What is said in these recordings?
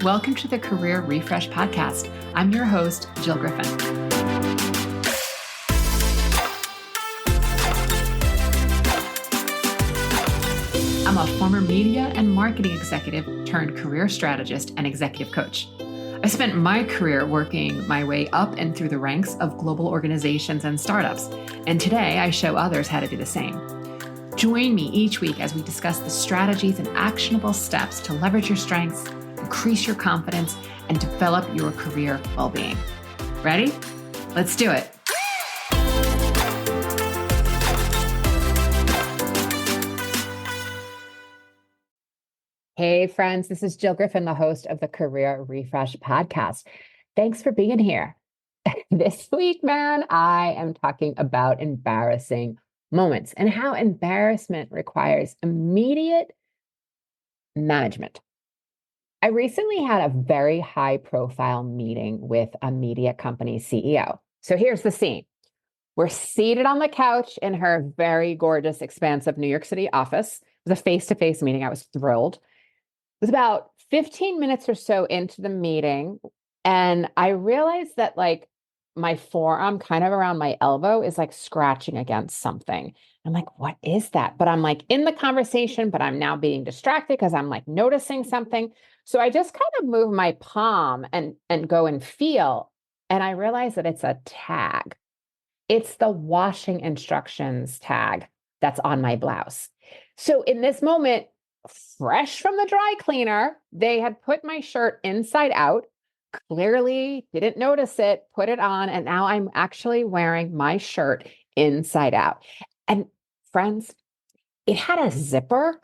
Welcome to the Career Refresh Podcast. I'm your host, Jill Griffin. I'm a former media and marketing executive turned career strategist and executive coach. I spent my career working my way up and through the ranks of global organizations and startups, and today I show others how to do the same. Join me each week as we discuss the strategies and actionable steps to leverage your strengths, increase your confidence, and develop your career well-being. Ready? Let's do it. Hey friends, this is Jill Griffin, the host of the Career Refresh Podcast. Thanks for being here. This week, man, I am talking about embarrassing moments and how embarrassment requires immediate management. I recently had a very high-profile meeting with a media company CEO. So here's the scene. We're seated on the couch in her very gorgeous, expansive New York City office. It was a face-to-face meeting. I was thrilled. It was about 15 minutes or so into the meeting, and I realized that my forearm kind of around my elbow is scratching against something. I'm like, what is that? But I'm in the conversation, but I'm now being distracted because I'm noticing something. So I just kind of move my palm and go and feel, and I realize that it's a tag. It's the washing instructions tag that's on my blouse. So in this moment, fresh from the dry cleaner, they had put my shirt inside out, clearly didn't notice it, put it on, and now I'm actually wearing my shirt inside out. And friends, it had a zipper,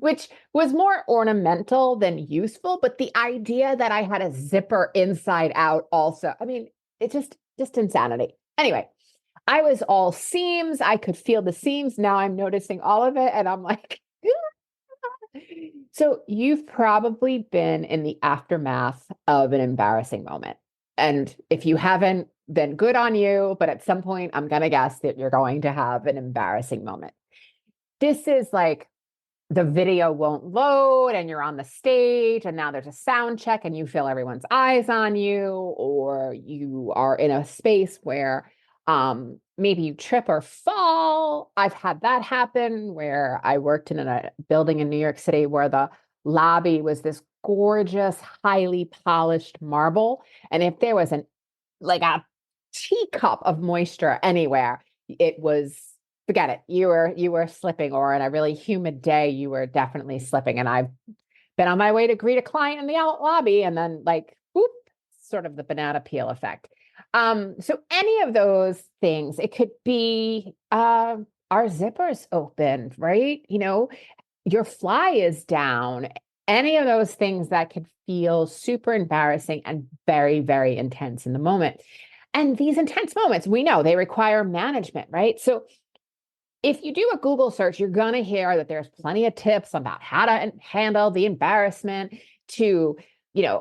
which was more ornamental than useful, but the idea that I had a zipper inside out also, it's just insanity. Anyway, I was all seams. I could feel the seams. Now I'm noticing all of it, and I'm like, so you've probably been in the aftermath of an embarrassing moment. And if you haven't, then good on you. But at some point, I'm going to guess that you're going to have an embarrassing moment. This is the video won't load and you're on the stage and now there's a sound check and you feel everyone's eyes on you, or you are in a space where maybe you trip or fall. I've had that happen where I worked in a building in New York City where the lobby was this gorgeous, highly polished marble. And if there was a teacup of moisture anywhere, it was, forget it. You were slipping, or in a really humid day, you were definitely slipping. And I've been on my way to greet a client in the lobby and then whoop, sort of the banana peel effect. So any of those things, it could be our zippers opened, right? Your fly is down. Any of those things that could feel super embarrassing and very, very intense in the moment. And these intense moments, we know they require management, right? So if you do a Google search, you're going to hear that there's plenty of tips about how to handle the embarrassment, to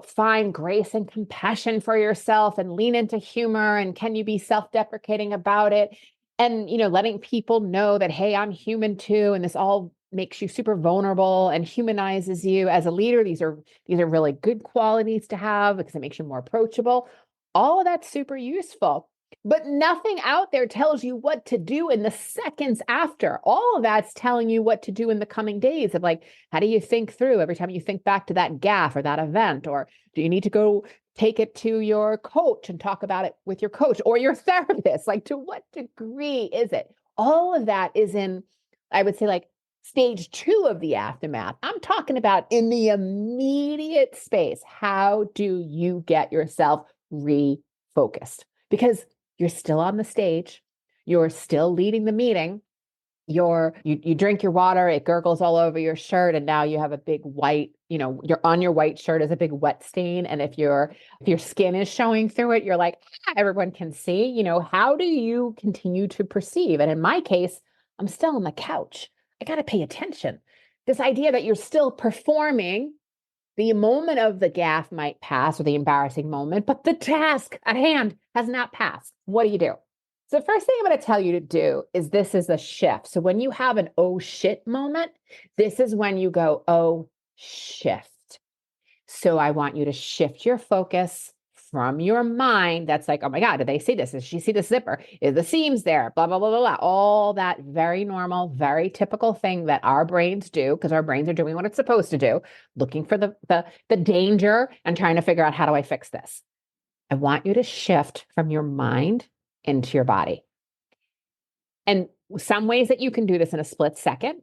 find grace and compassion for yourself and lean into humor. And can you be self-deprecating about it? And, letting people know that, hey, I'm human too. And this all makes you super vulnerable and humanizes you as a leader. These are really good qualities to have because it makes you more approachable. All of that's super useful. But nothing out there tells you what to do in the seconds after. All of that's telling you what to do in the coming days of how do you think through every time you think back to that gaffe or that event? Or do you need to go take it to your coach and talk about it with your coach or your therapist? To what degree is it? All of that is in, I would say, stage 2 of the aftermath. I'm talking about in the immediate space. How do you get yourself refocused? Because you're still on the stage. You're still leading the meeting. You drink your water, it gurgles all over your shirt, and now you have a big white, you're on your white shirt is a big wet stain. And if your skin is showing through it, you're everyone can see, how do you continue to perceive? And in my case, I'm still on the couch. I got to pay attention. This idea that you're still performing. The moment of the gaffe might pass, or the embarrassing moment, but the task at hand has not passed. What do you do? So the first thing I'm going to tell you to do is this is a shift. So when you have an oh shit moment, this is when you go, oh, shift. So I want you to shift your focus from your mind. That's like, oh my God, did they see this? Did she see the zipper? Is the seams there? Blah, blah, blah, blah, blah. All that very normal, very typical thing that our brains do, because our brains are doing what it's supposed to do, looking for the danger and trying to figure out, how do I fix this? I want you to shift from your mind into your body. And some ways that you can do this in a split second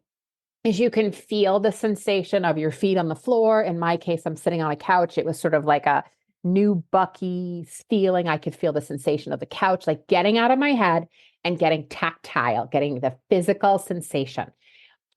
is you can feel the sensation of your feet on the floor. In my case, I'm sitting on a couch. It was sort of like a new Bucky feeling. I could feel the sensation of the couch, like getting out of my head and getting tactile, getting the physical sensation.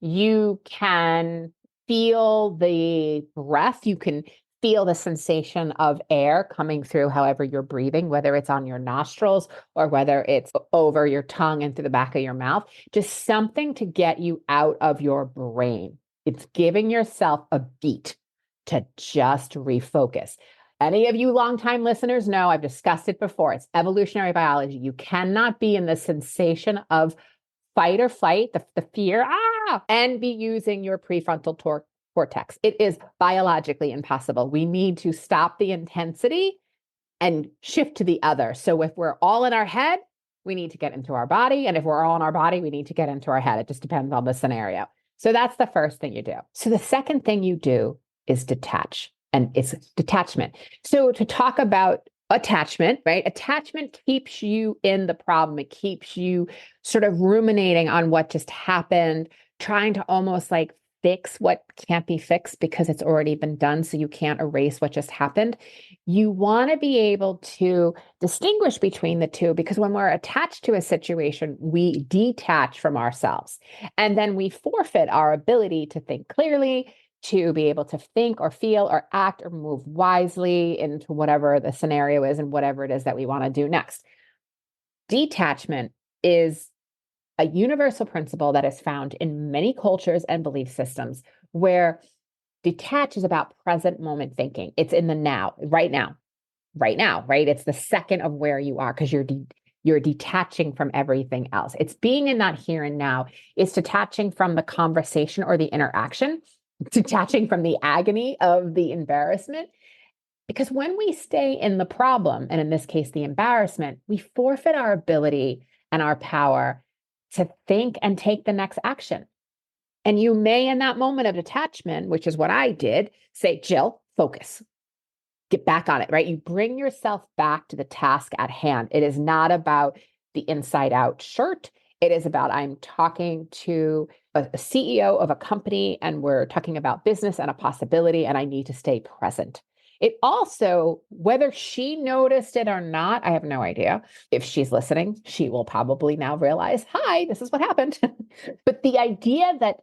You can feel the breath. You can feel the sensation of air coming through however you're breathing, whether it's on your nostrils or whether it's over your tongue and through the back of your mouth. Just something to get you out of your brain. It's giving yourself a beat to just refocus. Any of you longtime listeners know I've discussed it before. It's evolutionary biology. You cannot be in the sensation of fight or flight, the fear, and be using your prefrontal cortex. It is biologically impossible. We need to stop the intensity and shift to the other. So if we're all in our head, we need to get into our body. And if we're all in our body, we need to get into our head. It just depends on the scenario. So that's the first thing you do. So the second thing you do is detach, and it's detachment. So to talk about attachment, right? Attachment keeps you in the problem. It keeps you sort of ruminating on what just happened, trying to almost like fix what can't be fixed because it's already been done. So you can't erase what just happened. You want to be able to distinguish between the two, because when we're attached to a situation, we detach from ourselves, and then we forfeit our ability to think clearly, to be able to think or feel or act or move wisely into whatever the scenario is and whatever it is that we want to do next. Detachment is a universal principle that is found in many cultures and belief systems, where detach is about present moment thinking. It's in the now, right now, right? It's the second of where you are, because you're detaching from everything else. It's being in that here and now. It's detaching from the conversation or the interaction, detaching from the agony of the embarrassment. Because when we stay in the problem, and in this case, the embarrassment, we forfeit our ability and our power to think and take the next action. And you may, in that moment of detachment, which is what I did, say, Jill, focus, get back on it, right? You bring yourself back to the task at hand. It is not about the inside out shirt. It is about, I'm talking to a CEO of a company and we're talking about business and a possibility, and I need to stay present. It also, whether she noticed it or not, I have no idea. If she's listening, she will probably now realize, hi, this is what happened. But the idea that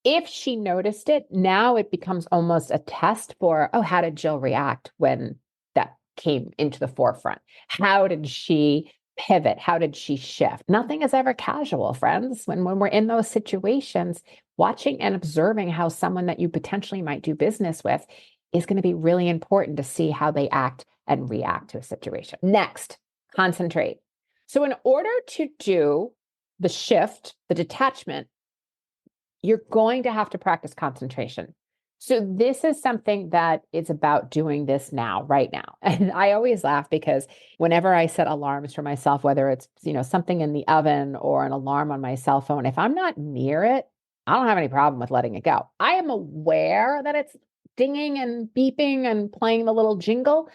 if she noticed it, now it becomes almost a test for, oh, how did Jill react when that came into the forefront? How did she pivot? How did she shift? Nothing is ever casual, friends. When we're in those situations, watching and observing how someone that you potentially might do business with is going to be really important to see how they act and react to a situation. Next, concentrate. So in order to do the shift, the detachment, you're going to have to practice concentration. So this is something that is about doing this now, right now. And I always laugh because whenever I set alarms for myself, whether it's, something in the oven or an alarm on my cell phone, if I'm not near it, I don't have any problem with letting it go. I am aware that it's dinging and beeping and playing the little jingle,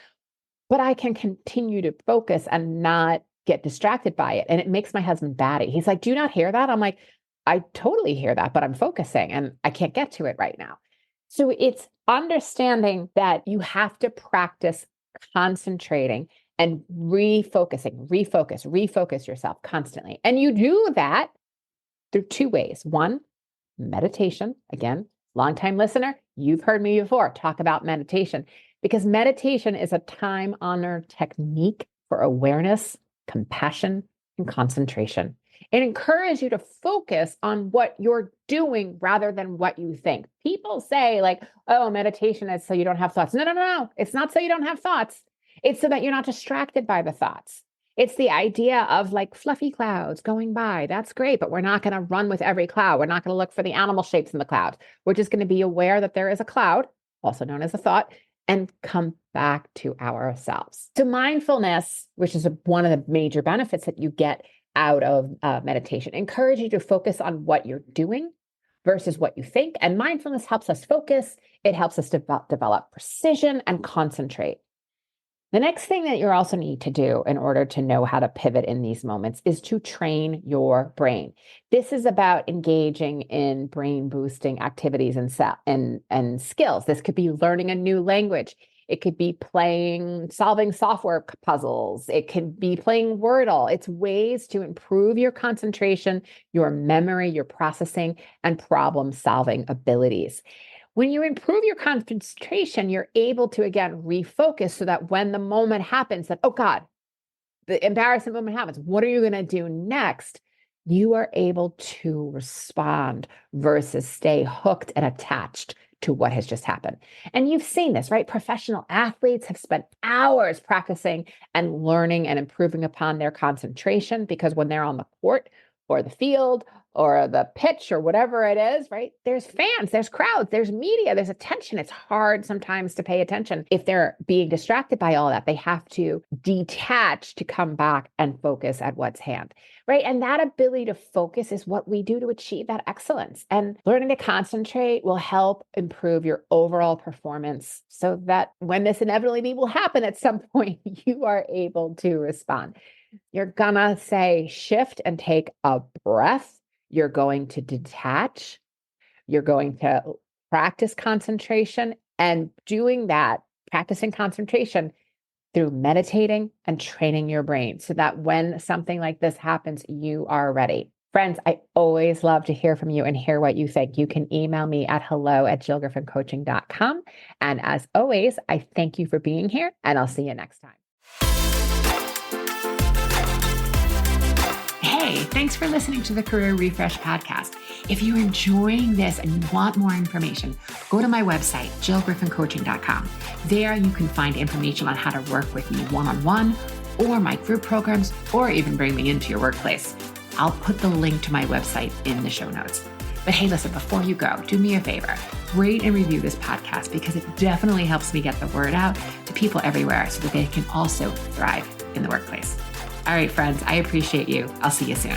but I can continue to focus and not get distracted by it. And it makes my husband batty. He's like, do you not hear that? I'm like, I totally hear that, but I'm focusing and I can't get to it right now. So it's understanding that you have to practice concentrating and refocus yourself constantly. And you do that through two ways. One, meditation. Again, longtime listener, you've heard me before talk about meditation, because meditation is a time-honored technique for awareness, compassion, and concentration. It encourages you to focus on what you're doing rather than what you think. People say like, oh, meditation is so you don't have thoughts. No. It's not so you don't have thoughts. It's so that you're not distracted by the thoughts. It's the idea of like fluffy clouds going by. That's great, but we're not going to run with every cloud. We're not going to look for the animal shapes in the cloud. We're just going to be aware that there is a cloud also known as a thought, and come back to ourselves. So mindfulness, which is one of the major benefits that you get out of meditation, encourage you to focus on what you're doing versus what you think. And mindfulness helps us focus. It helps us develop precision and concentrate. The next thing that you also need to do in order to know how to pivot in these moments is to train your brain. This is about engaging in brain boosting activities and skills. This could be learning a new language. It could be solving software puzzles. It could be playing Wordle. It's ways to improve your concentration, your memory, your processing, and problem solving abilities. When you improve your concentration, you're able to, again, refocus so that when the moment happens that, oh God, the embarrassing moment happens, what are you going to do next? You are able to respond versus stay hooked and attached to what has just happened. And you've seen this, right? Professional athletes have spent hours practicing and learning and improving upon their concentration because when they're on the court or the field or the pitch or whatever it is, right? There's fans, there's crowds, there's media, there's attention. It's hard sometimes to pay attention. If they're being distracted by all that, they have to detach to come back and focus at what's hand, right? And that ability to focus is what we do to achieve that excellence. And learning to concentrate will help improve your overall performance so that when this inevitably will happen at some point, you are able to respond. You're gonna say shift and take a breath. You're going to detach. You're going to practice concentration, and doing that, practicing concentration through meditating and training your brain so that when something like this happens, you are ready. Friends, I always love to hear from you and hear what you think. You can email me at hello@jillgriffincoaching.com. And as always, I thank you for being here, and I'll see you next time. Hey, thanks for listening to the Career Refresh podcast. If you're enjoying this and you want more information, go to my website, jillgriffincoaching.com. There you can find information on how to work with me one-on-one or my group programs, or even bring me into your workplace. I'll put the link to my website in the show notes. But hey, listen, before you go, do me a favor, rate and review this podcast because it definitely helps me get the word out to people everywhere so that they can also thrive in the workplace. All right, friends, I appreciate you. I'll see you soon.